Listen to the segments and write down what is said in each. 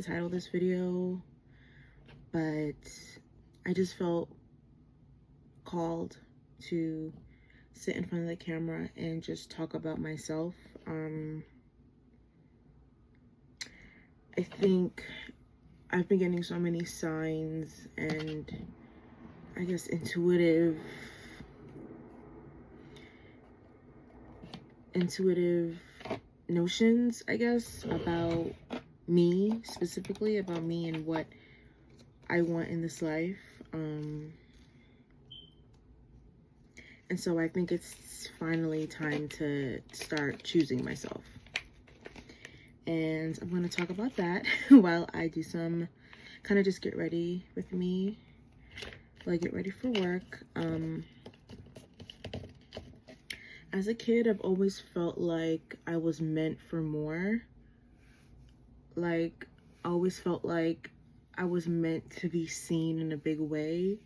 to title this video, but I just felt called to sit in front of the camera and just talk about myself. I think I've been getting so many signs and I guess intuitive notions, I guess, about me, specifically about me and what I want in this life. And so I think it's finally time to start choosing myself. And I'm going to talk about that while I do some kind of just get ready with me, while I get ready for work. As a kid, I've always felt like I was meant for more. Like, I always felt like I was meant to be seen in a big way.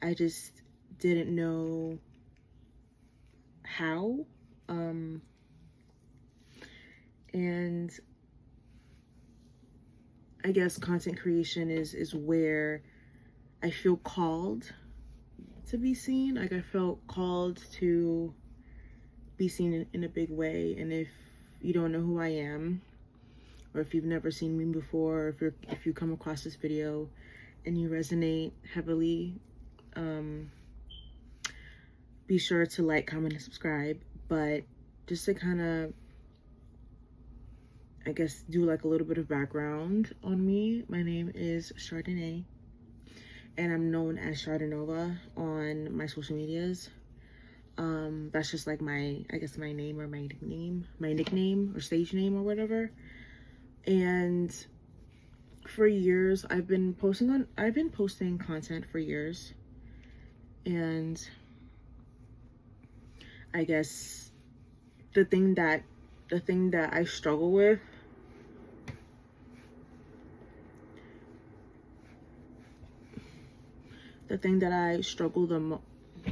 I just didn't know how. And I guess content creation is where I feel called to be seen. Like, I felt called to be seen in a big way. And if you don't know who I am, or if you've never seen me before, or if you come across this video and you resonate heavily, be sure to like, comment, and subscribe. But just to kind of, I guess, do like a little bit of background on me, my name is Chardonnay, and I'm known as Chardonova on my social medias. That's just like my, I guess, my name or my nickname or stage name or whatever. And for years I've been posting content for years. And I guess the thing that I struggle with the most. I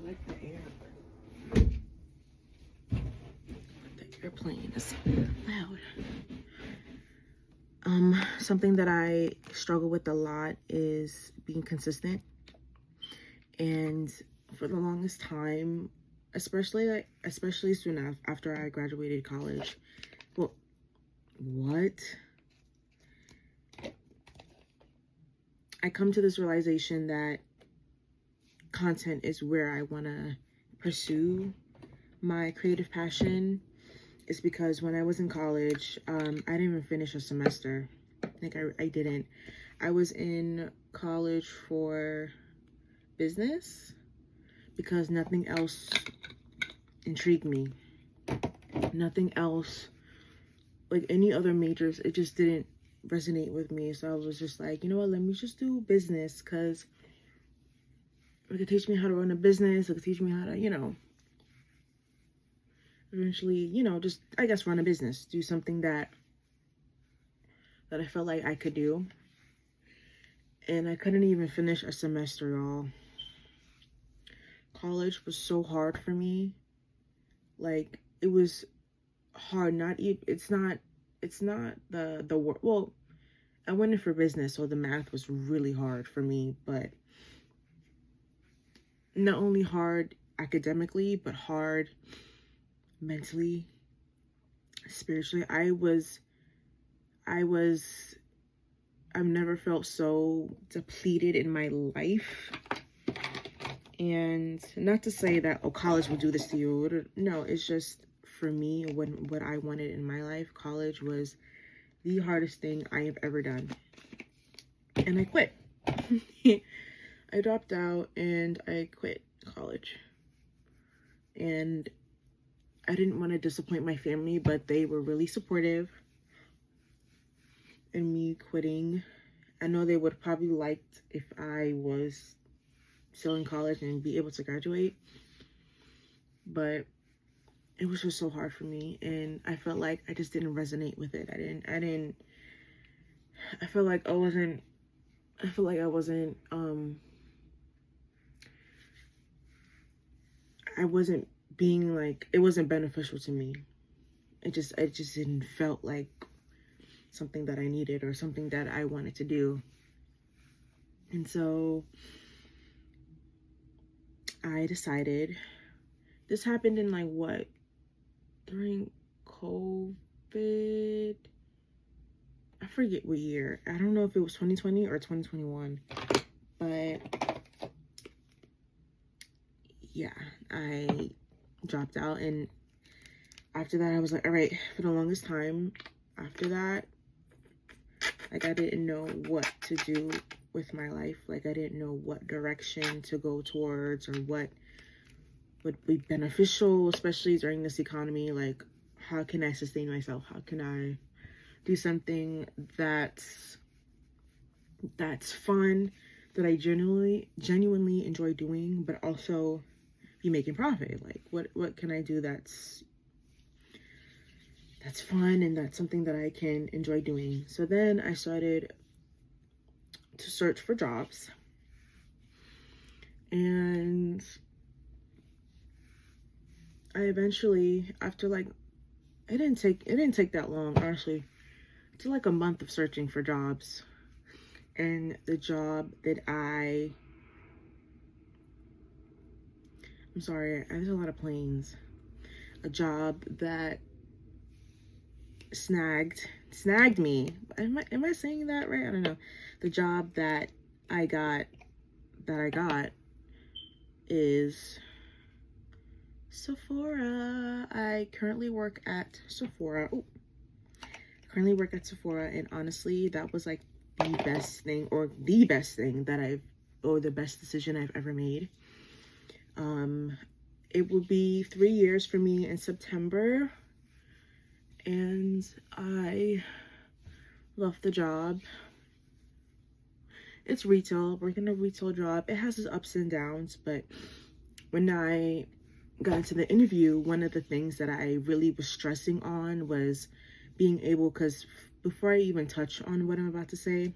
like the air, but the airplane is loud. Something that I struggle with a lot is being consistent. And for the longest time, especially soon after I graduated college, well, I come to this realization that content is where I want to pursue my creative passion. Is because when I was in college, I didn't even finish a semester. Like, I didn't. I was in college for business because nothing else intrigued me. Nothing else, like any other majors, it just didn't resonate with me. So I was just like, you know what, let me just do business, because it could teach me how to run a business. It could teach me how to, eventually, just, I guess, run a business, do something that I felt like I could do. And I couldn't even finish a semester, y'all. College was so hard for me. Like, it was hard. It's not the work. Well, I went in for business, so the math was really hard for me, but not only hard academically, but hard mentally, spiritually. I've never felt so depleted in my life. And not to say that, oh, college will do this to you. No, it's just, for me, what I wanted in my life, college was the hardest thing I have ever done. And I quit. I dropped out and I quit college. And I didn't want to disappoint my family, but they were really supportive in me quitting. I know they would probably liked if I was still in college and be able to graduate, but it was just so hard for me, and I felt like I just didn't resonate with it. I felt like I wasn't being like, it wasn't beneficial to me. It just didn't felt like something that I needed or something that I wanted to do. And so I decided, this happened in like what, during COVID? I forget what year. I don't know if it was 2020 or 2021, but yeah, I dropped out. And after that, I was like, all right, for the longest time after that, like, I didn't know what to do with my life. Like, I didn't know what direction to go towards or what would be beneficial, especially during this economy. Like, how can I sustain myself? How can I do something that's fun, that I genuinely enjoy doing, but also be making profit? Like, what can I do that's fun and that's something that I can enjoy doing? So then I started to search for jobs, and I eventually, after like, it didn't take that long, honestly. It's like a month of searching for jobs, and the job that I'm sorry, there's a lot of planes. A job that snagged me. Am I saying that right? I don't know. The job that I got is Sephora. I currently work at Sephora. And honestly, that was like the best thing the best decision I've ever made. It will be 3 years for me in September, and I love the job. It's retail, working a retail job. It has its ups and downs, but when I got into the interview, one of the things that I really was stressing on was being able, because before I even touch on what I'm about to say,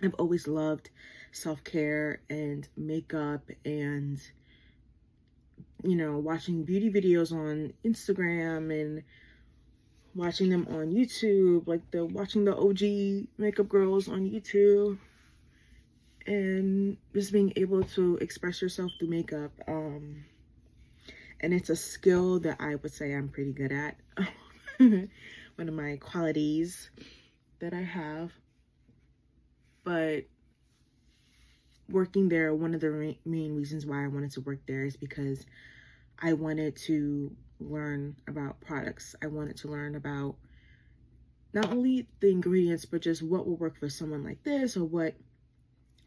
I've always loved self-care and makeup and, you know, watching beauty videos on Instagram and watching them on YouTube, like watching the OG makeup girls on YouTube, and just being able to express yourself through makeup. And it's a skill that I would say I'm pretty good at. One of my qualities that I have. But working there, one of the main reasons why I wanted to work there is because I wanted to learn about products. I wanted to learn about not only the ingredients, but just what will work for someone like this, or what,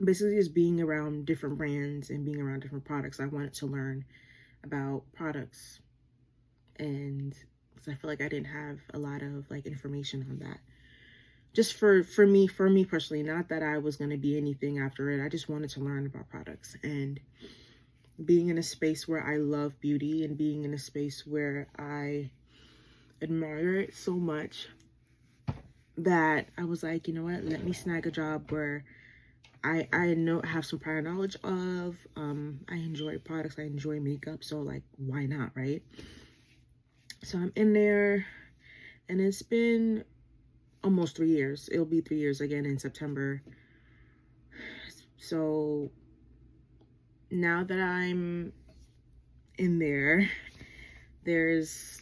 basically just being around different brands and being around different products. I wanted to learn about products, and because I feel like I didn't have a lot of like information on that. Just for me personally, not that I was going to be anything after it. I just wanted to learn about products, and being in a space where I love beauty and being in a space where I admire it so much, that I was like, you know what, let me snag a job where I have some prior knowledge of. I enjoy products, I enjoy makeup, so like, why not, right? So I'm in there, and it's been almost 3 years. It'll be 3 years again in September. So now that I'm in there, there's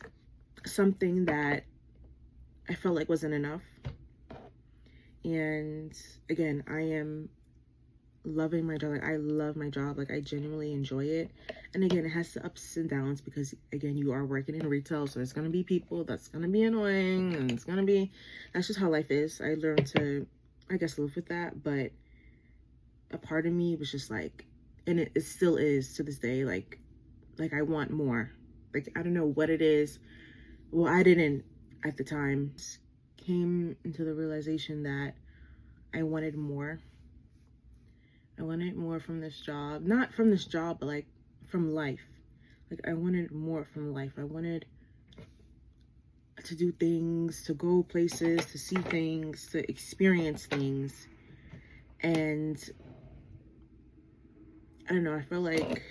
something that I felt like wasn't enough. And again, I am loving my job. Like, I love my job. Like, I genuinely enjoy it. And again, it has the ups and downs, because again, you are working in retail, so there's gonna be people that's gonna be annoying, and that's just how life is. I learned to, I guess, live with that. But a part of me was just like, and it still is to this day, like I want more. Like, I don't know what it is. Well, I didn't at the time. Came into the realization that I wanted more. I wanted more from this job. Not from this job, but like from life. Like, I wanted more from life. I wanted to do things, to go places, to see things, to experience things. And I don't know, I feel like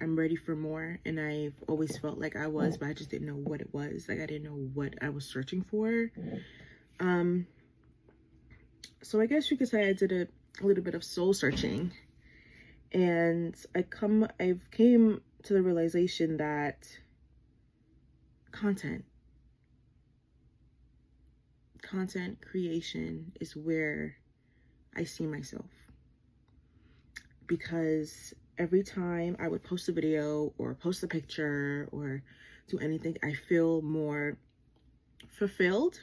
I'm ready for more, and I've always felt like I was, but I just didn't know what it was. Like, I didn't know what I was searching for. So I guess you could say I did a little bit of soul searching, and I've came to the realization that content creation is where I see myself. Because every time I would post a video or post a picture or do anything, I feel more fulfilled.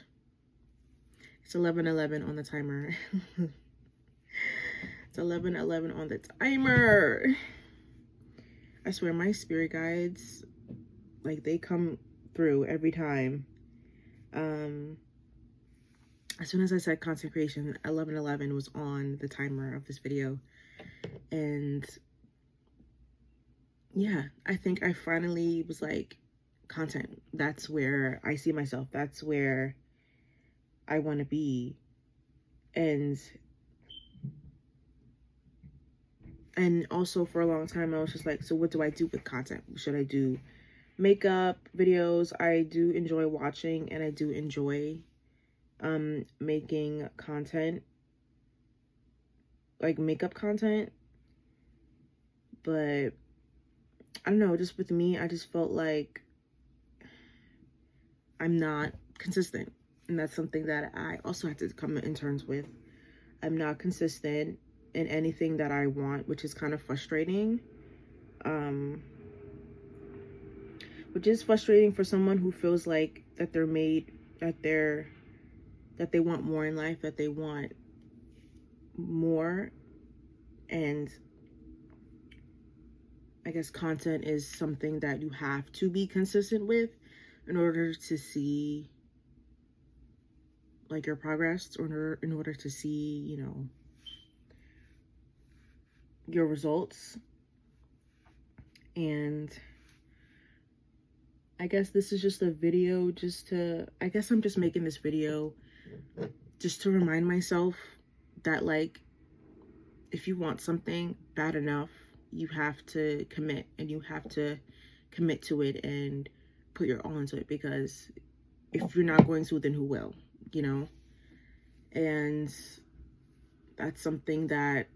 It's 11:11 on the timer. It's 11:11 on the timer. I swear my spirit guides, like, they come through every time. As soon as I said content creation, 11:11 was on the timer of this video. And yeah, I think I finally was like, content, that's where I see myself. That's where I want to be. And also for a long time, I was just like, so what do I do with content? Should I do makeup videos? I do enjoy watching, and I do enjoy making content, like makeup content. But I don't know, just with me, I just felt like I'm not consistent. And that's something that I also have to come in terms with. I'm not consistent in anything that I want, which is kind of frustrating. Which is frustrating for someone who feels like that they're made, that they want more in life, that they want more. And I guess content is something that you have to be consistent with in order to see like your progress, or in order to see, you know, your results. And I guess this is just a video I guess I'm just making this video just to remind myself that, like, if you want something bad enough, you have to commit, and you have to commit to it and put your all into it, because if you're not going to, then who will, you know? And that's something that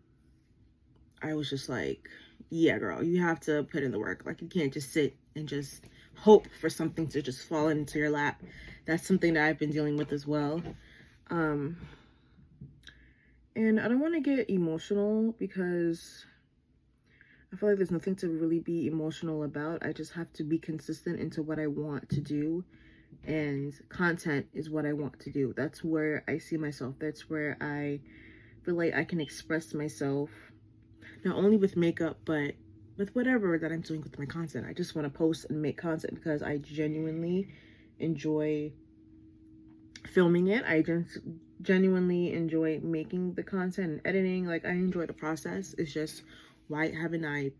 I was just like, yeah, girl, you have to put in the work. Like, you can't just sit and just hope for something to just fall into your lap. That's something that I've been dealing with as well. And I don't want to get emotional, because I feel like there's nothing to really be emotional about. I just have to be consistent into what I want to do. And content is what I want to do. That's where I see myself. That's where I feel like I can express myself, not only with makeup, but with whatever that I'm doing with my content. I just want to post and make content because I genuinely enjoy filming it. I just genuinely enjoy making the content and editing. Like, I enjoy the process. It's just, why haven't I,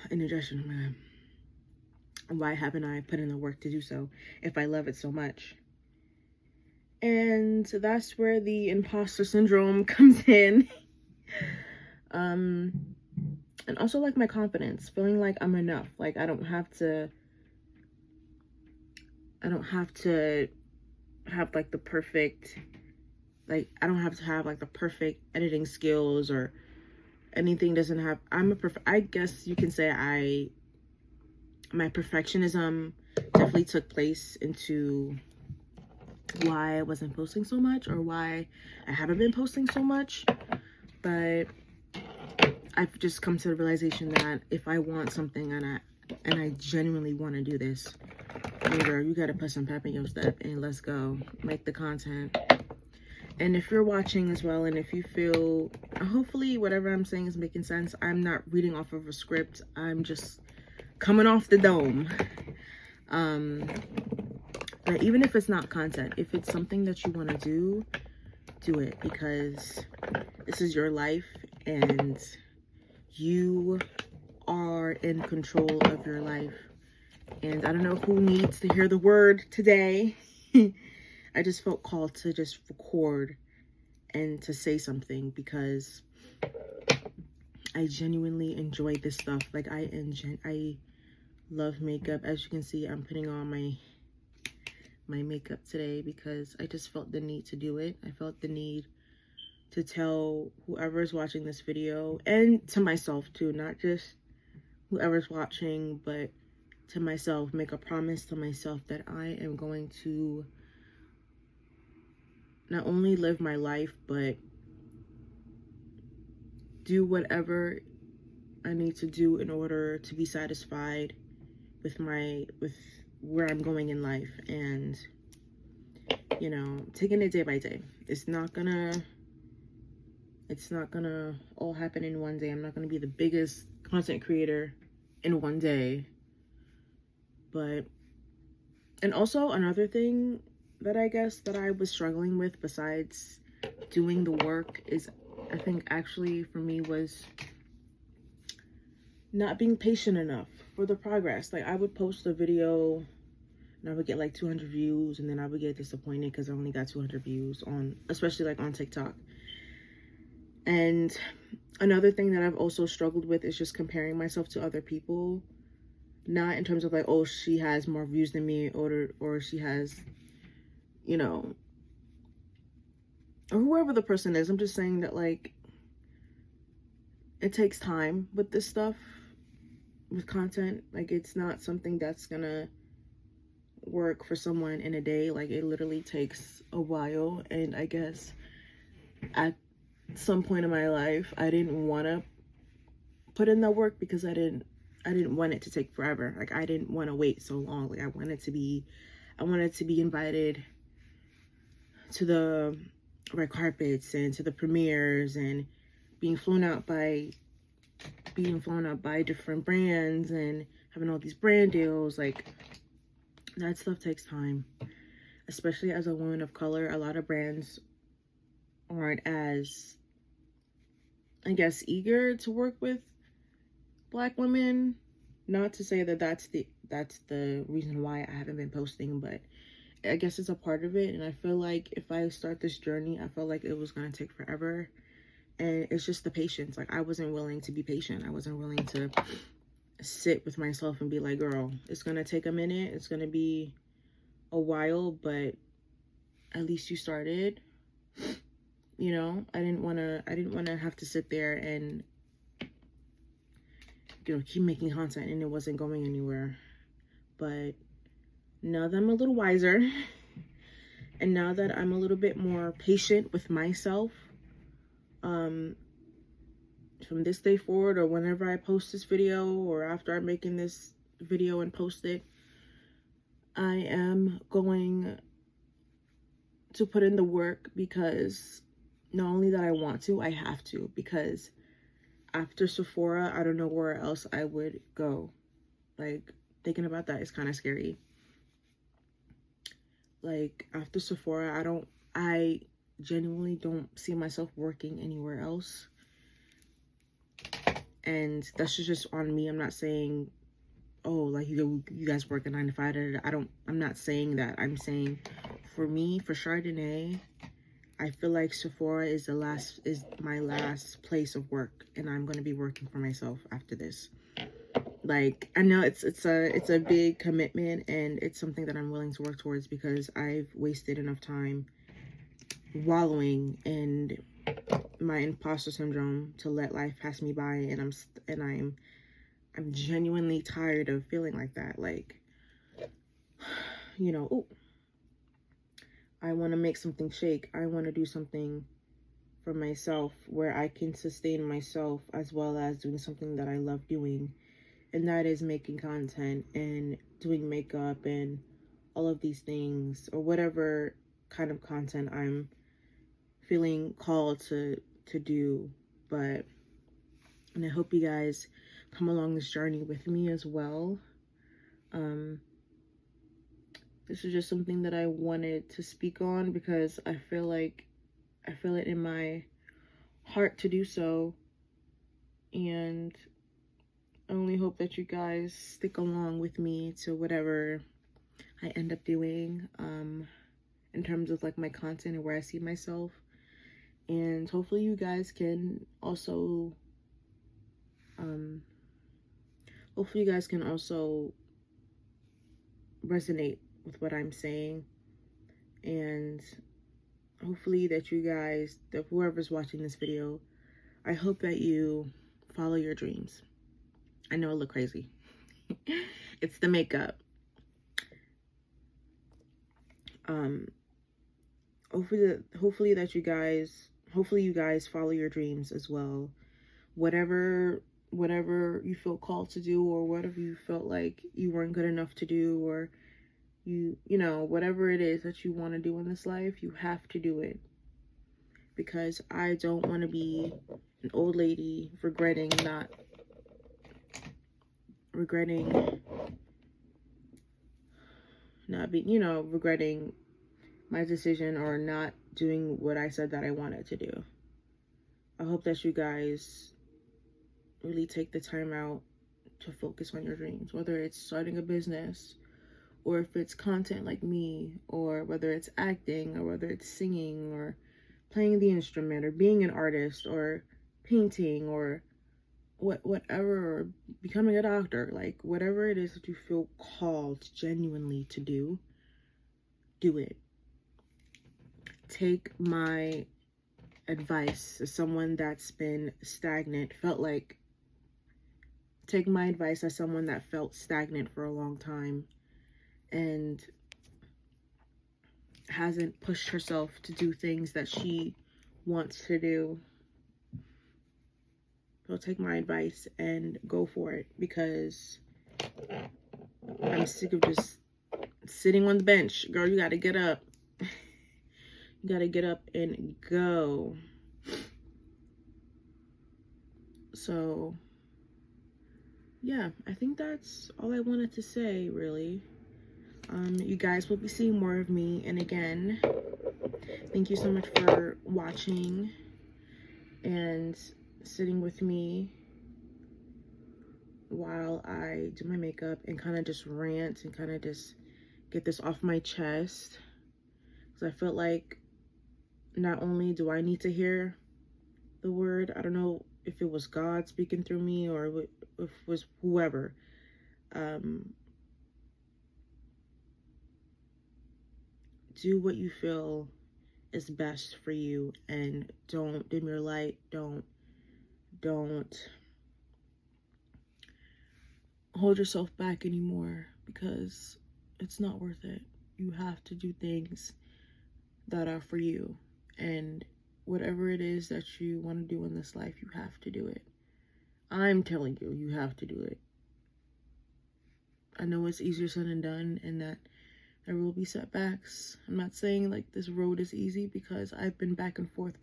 indigestion, why haven't I put in the work to do so if I love it so much? And that's where the imposter syndrome comes in. And also, like, my confidence, feeling like I'm enough. Like, I don't have to have like the perfect, like, I don't have to have like the perfect editing skills or anything. Doesn't have, I guess you can say my perfectionism definitely took place into why I wasn't posting so much, or why I haven't been posting so much. But I've just come to the realization that if I want something and I genuinely want to do this, girl, you gotta put some pep in your step and let's go make the content. And if you're watching as well, and if you feel, hopefully whatever I'm saying is making sense. I'm not reading off of a script. I'm just coming off the dome. But even if it's not content, if it's something that you want to do it, because this is your life and you are in control of your life. And I don't know who needs to hear the word today. I just felt called to just record and to say something, because I genuinely enjoy this stuff. Like, I love makeup. As you can see, I'm putting on my makeup today because I just felt the need to do it. I felt the need to tell whoever's watching this video, and to myself too, not just whoever's watching, but to myself, make a promise to myself that I am going to not only live my life, but do whatever I need to do in order to be satisfied with where I'm going in life. And, you know, taking it day by day. It's not gonna all happen in one day. I'm not gonna be the biggest content creator in one day. But, and also another thing that I guess that I was struggling with besides doing the work is, I think actually for me, was not being patient enough for the progress. Like, I would post a video and I would get like 200 views, and then I would get disappointed because I only got 200 views on, especially like on TikTok. And another thing that I've also struggled with is just comparing myself to other people. Not in terms of like, oh, she has more views than me, or she has, you know, or whoever the person is. I'm just saying that, like, it takes time with this stuff, with content. Like, it's not something that's gonna work for someone in a day. Like, it literally takes a while. And I guess at some point in my life, I didn't want to put in that work because I didn't want it to take forever. Like, I didn't want to wait so long. Like, I wanted to be invited to the red carpets and to the premieres, and being flown out by different brands and having all these brand deals. Like, that stuff takes time, especially as a woman of color. A lot of brands aren't as, I guess, eager to work with Black women. Not to say that that's the reason why I haven't been posting, but I guess it's a part of it. And I feel like if I start this journey, I felt like it was going to take forever. And it's just the patience. Like, I wasn't willing to be patient. I wasn't willing to sit with myself and be like, girl, it's going to take a minute. It's going to be a while, but at least you started. You know, I didn't want to have to sit there and, you know, keep making content and it wasn't going anywhere. But now that I'm a little wiser, and now that I'm a little bit more patient with myself, from this day forward, or whenever I post this video, or after I'm making this video and post it, I am going to put in the work, because not only that I want to, I have to, because after Sephora, I don't know where else I would go. Like, thinking about that is kind of scary. Like, after Sephora, I genuinely don't see myself working anywhere else. And that's just on me. I'm not saying, oh, like, you guys work a 9 to 5. I'm not saying that. I'm saying, for me, for Chardonnay, I feel like Sephora is my last place of work, and I'm going to be working for myself after this. Like, I know it's a big commitment, and it's something that I'm willing to work towards, because I've wasted enough time wallowing in my imposter syndrome to let life pass me by, and I'm genuinely tired of feeling like that. Like, you know, ooh, I want to make something shake. I want to do something for myself where I can sustain myself, as well as doing something that I love doing. And that is making content and doing makeup and all of these things, or whatever kind of content I'm feeling called to do. But, and I hope you guys come along this journey with me as well. This is just something that I wanted to speak on, because I feel it in my heart to do so. And I only hope that you guys stick along with me to whatever I end up doing, in terms of like my content and where I see myself. And hopefully you guys can also, resonate with what I'm saying. And hopefully that you guys, that whoever's watching this video, I hope that you follow your dreams. I know I look crazy. It's the makeup. Hopefully that you guys, you guys follow your dreams as well. Whatever you feel called to do, or whatever you felt like you weren't good enough to do, or you know, whatever it is that you want to do in this life, you have to do it. Because I don't want to be an old lady regretting my decision, or not doing what I said that I wanted to do. I hope that you guys really take the time out to focus on your dreams, whether it's starting a business, or if it's content like me, or whether it's acting, or whether it's singing, or playing the instrument, or being an artist, or painting, or whatever, or becoming a doctor. Like, whatever it is that you feel called genuinely to do, do it. Take my advice as someone that's been stagnant, take my advice as someone that felt stagnant for a long time and hasn't pushed herself to do things that she wants to do. So take my advice and go for it, because I'm sick of just sitting on the bench. Girl, you gotta get up. You gotta get up and go. So yeah, I think that's all I wanted to say, really. You guys will be seeing more of me. And again, thank you so much for watching and sitting with me while I do my makeup and kind of just rant and kind of just get this off my chest. Because I felt like not only do I need to hear the word, I don't know if it was God speaking through me or if it was whoever. Do what you feel is best for you, and don't dim your light. Don't hold yourself back anymore, because it's not worth it. You have to do things that are for you, and whatever it is that you want to do in this life, you have to do it. I'm telling you, you have to do it. I know it's easier said than done, and that there will be setbacks. I'm not saying like this road is easy, because I've been back and forth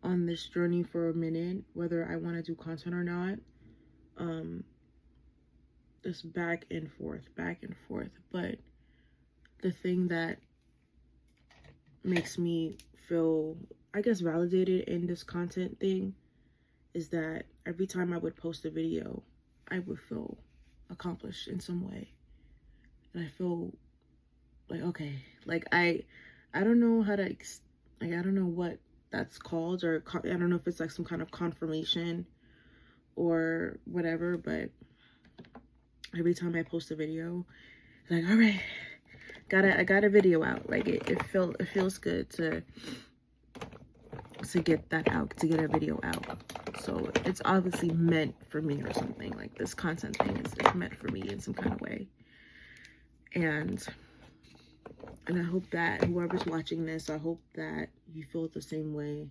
on this journey for a minute, whether I want to do content or not. Just back and forth. But the thing that makes me feel, I guess, validated in this content thing is that every time I would post a video, I would feel accomplished in some way. And I feel like, okay, like I don't know how to, like, I don't know what that's called, or I don't know if it's like some kind of confirmation or whatever, but every time I post a video, it's like, all right, I got a video out. Like it feels good to get that out, to get a video out. So it's obviously meant for me or something. Like this content thing is meant for me in some kind of way. And I hope that whoever's watching this, I hope that you feel the same way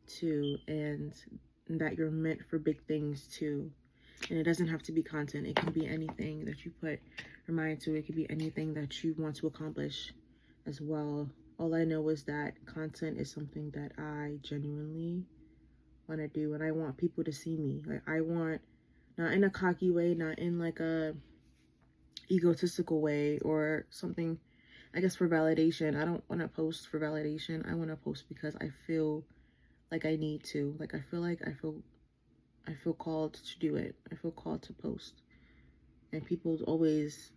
too, and that you're meant for big things too. And it doesn't have to be content. It can be anything that you put your mind to. It could be anything that you want to accomplish as well. All I know is that content is something that I genuinely want to do, and I want people to see me. Like, I want, not in a cocky way, not in like a egotistical way or something, I guess, for validation. I don't want to post for validation. I want to post because I feel like I need to. Like I feel called to do it. I feel called to post. And people always,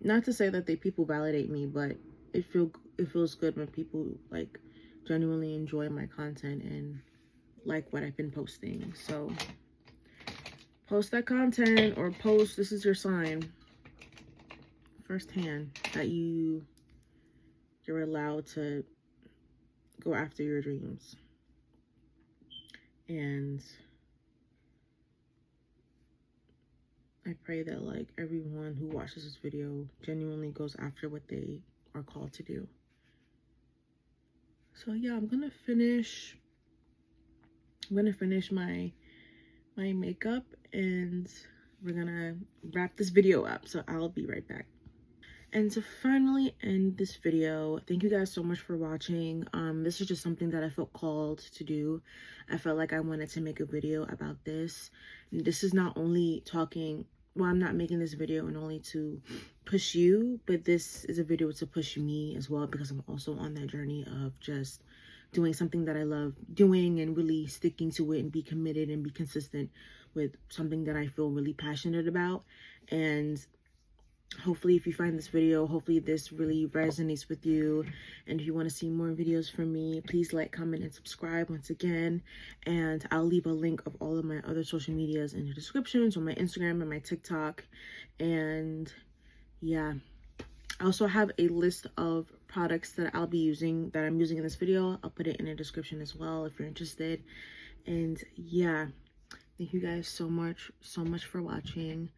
not to say that people validate me, but it feels good when people like genuinely enjoy my content and like what I've been posting. So post that content, or post, this is your sign firsthand that you you're allowed to go after your dreams. And I pray that like everyone who watches this video genuinely goes after what they are called to do. So yeah, I'm gonna finish my makeup, and we're gonna wrap this video up. So I'll be right back. And to finally end this video, thank you guys so much for watching. This is just something that I felt called to do. I felt like I wanted to make a video about this. This is not only talking, well, I'm not making this video and only to push you, but this is a video to push me as well, because I'm also on that journey of just doing something that I love doing and really sticking to it and be committed and be consistent with something that I feel really passionate about. And hopefully if you find this video, hopefully this really resonates with you. And if you want to see more videos from me, please like, comment, and subscribe once again. And I'll leave a link of all of my other social medias in the description, so my Instagram and my TikTok. And yeah, I also have a list of products that I'll be using, that I'm using in this video. I'll put it in the description as well if you're interested. And yeah, thank you guys so much for watching.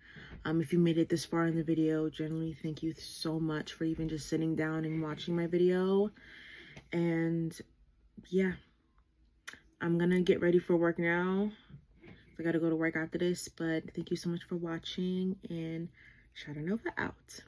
If you made it this far in the video, generally thank you so much for even just sitting down and watching my video. And yeah, I'm gonna get ready for work now. I gotta go to work after this, but thank you so much for watching, and Shadanova out.